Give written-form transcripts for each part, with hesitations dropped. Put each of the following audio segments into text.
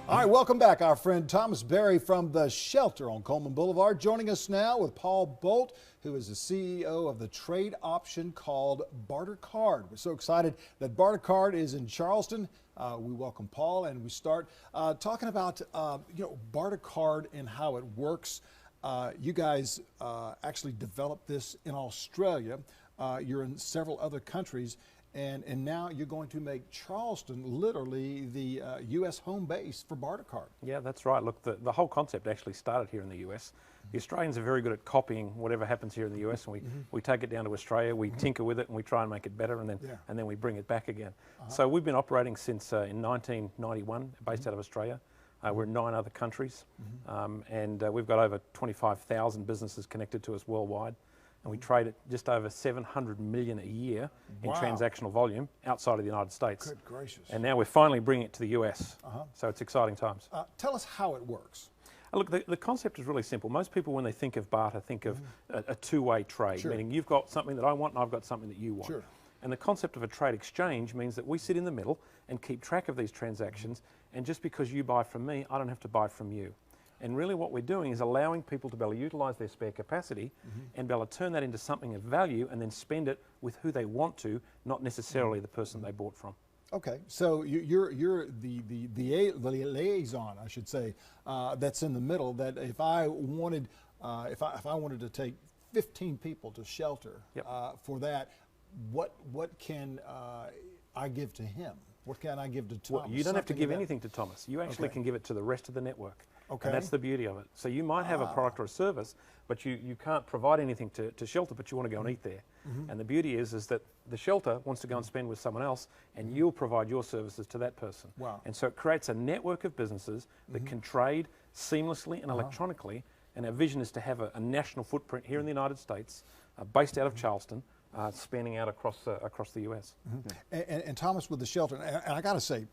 All right, welcome back. Our friend Thomas Berry from the Shelter on Coleman Boulevard joining us now with Paul Bolt, who is the CEO of the trade option called Bartercard. We're so excited that Bartercard is in Charleston. We welcome Paul, and we start talking about Bartercard and how it works. You guys actually developed this in Australia. You're in several other countries. And now you're going to make Charleston literally the U.S. home base for Bartercard. Yeah, that's right. Look, the whole concept actually started here in the U.S. The Australians are very good at copying whatever happens here in the U.S. and we take it down to Australia, we tinker with it and we try and make it better, and then we bring it back again. So we've been operating since in 1991, based out of Australia. We're in 9 other countries, and we've got over 25,000 businesses connected to us worldwide. And we trade at just over 700 million a year in transactional volume outside of the United States. Good gracious. And now we're finally bringing it to the US. So it's exciting times. Tell us how it works. Look, the concept is really simple. Most people, when they think of barter, think of a two-way trade, meaning you've got something that I want and I've got something that you want. And the concept of a trade exchange means that we sit in the middle and keep track of these transactions, and just because you buy from me, I don't have to buy from you. And really what we're doing is allowing people to be able to utilise their spare capacity and be able to turn that into something of value and then spend it with who they want to, not necessarily the person they bought from. Okay, so you're the liaison, I should say, that's in the middle. That if I wanted if I wanted to take 15 people to Shelter for that, what can I give to him? What can I give to Thomas? Well, you don't have to give anything to Thomas. You actually can give it to the rest of the network. Okay. And that's the beauty of it. So you might have a product or a service, but you can't provide anything to Shelter, but you want to go and eat there. And the beauty is that the Shelter wants to go and spend with someone else, and you'll provide your services to that person. And so it creates a network of businesses that can trade seamlessly and electronically, and our vision is to have a national footprint here in the United States, based out of Charleston, spanning out across the US. And Thomas, with the Shelter, and I got to say,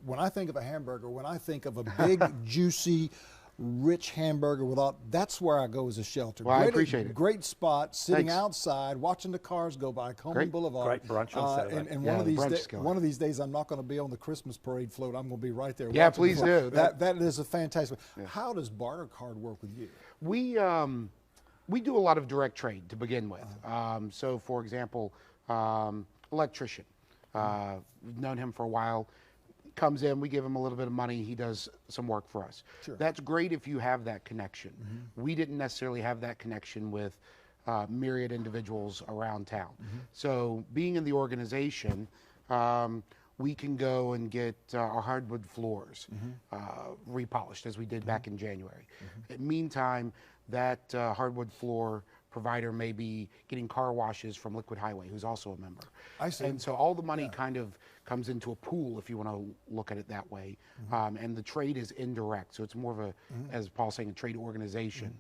when I think of a hamburger, when I think of a big, juicy, rich hamburger that's where I go as a Shelter. Well, I appreciate it. Great spot, sitting outside, watching the cars go by, Coleman Boulevard. Great brunch on Saturday. And one of these days, I'm not going to be on the Christmas parade float. I'm going to be right there. Yeah, please do. That is a fantastic. How does Bartercard work with you? We do a lot of direct trade to begin with. So, for example, electrician. We've known him for a while. Comes in, we give him a little bit of money, he does some work for us. That's great if you have that connection. We didn't necessarily have that connection with myriad individuals around town. So being in the organization, we can go and get our hardwood floors repolished, as we did back in January. In the meantime, that hardwood floor provider may be getting car washes from Liquid Highway, who's also a member. I see. And so all the money kind of comes into a pool, if you want to look at it that way. And the trade is indirect, so it's more of a, as Paul's saying, a trade organization,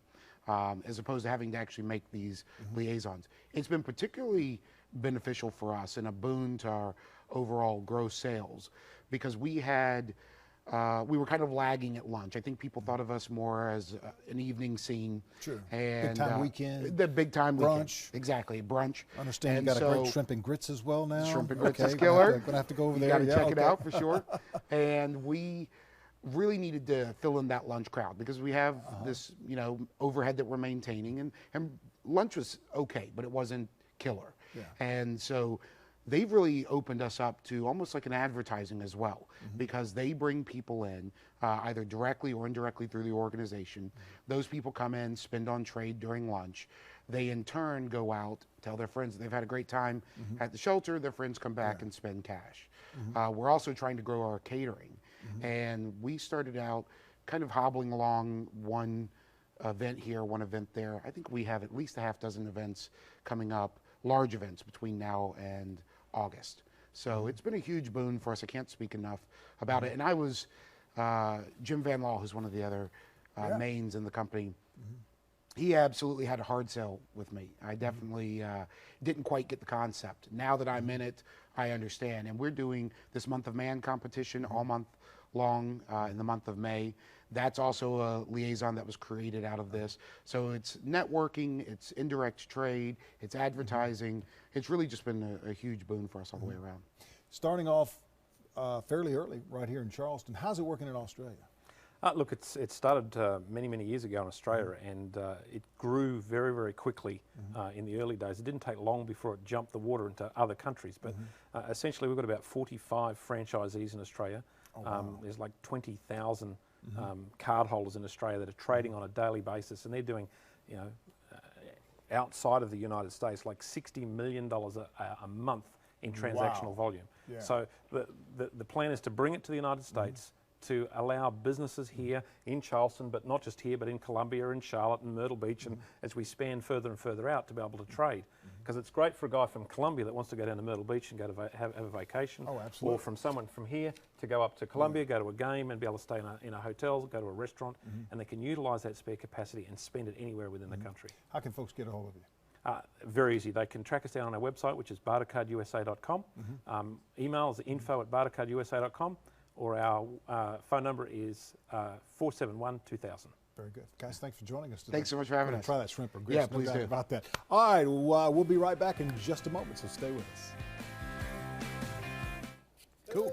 as opposed to having to actually make these liaisons. It's been particularly beneficial for us and a boon to our overall gross sales, because we were kind of lagging at lunch. I think people thought of us more as an evening scene. And big time weekend. The big time brunch. Weekend. Exactly, brunch. I understand you got a great shrimp and grits as well now. Shrimp and grits is killer. Gonna have to go over you there. You got to check it out for sure. And we really needed to fill in that lunch crowd, because we have this, overhead that we're maintaining, and lunch was okay, but it wasn't killer. And so they've really opened us up to almost like an advertising as well, because they bring people in either directly or indirectly through the organization. Those people come in, spend on trade during lunch. They in turn go out, tell their friends they've had a great time at the Shelter. Their friends come back and spend cash. We're also trying to grow our catering. And we started out kind of hobbling along, one event here, one event there. I think we have at least a half dozen events coming up, large events, between now and August. So it's been a huge boon for us. I can't speak enough about it. And I was, Jim Van Law, who's one of the other mains in the company, he absolutely had a hard sell with me. I definitely didn't quite get the concept. Now that I'm in it, I understand. And we're doing this Month of Man competition all month long in the month of May. That's also a liaison that was created out of this. So it's networking, it's indirect trade, it's advertising. It's really just been a huge boon for us all the way around. Starting off fairly early right here in Charleston. How's it working in Australia? Look, it started many years ago in Australia, and it grew very quickly in the early days. It didn't take long before it jumped the water into other countries, but essentially we've got about 45 franchisees in Australia. Oh, wow. There's like 20,000 card holders in Australia that are trading on a daily basis, and they're doing, you know, outside of the United States, like $60 million a month in transactional volume. Yeah. So the plan is to bring it to the United States, to allow businesses here in Charleston, but not just here, but in Columbia and Charlotte and Myrtle Beach, and as we span further and further out, to be able to trade. Because it's great for a guy from Columbia that wants to go down to Myrtle Beach and go to have a vacation, or from someone from here to go up to Columbia, go to a game and be able to stay in a hotel, go to a restaurant, and they can utilise that spare capacity and spend it anywhere within the country. How can folks get a hold of you? Very easy. They can track us down on our website, which is bartercardusa.com. Email is info@bartercardusa.com. Or our phone number is 471-2000. Very good. Guys, thanks for joining us today. Thanks so much for having us. Try that shrimp and grits. Yeah, please do. About that. All right, we'll be right back in just a moment, so stay with us. Cool.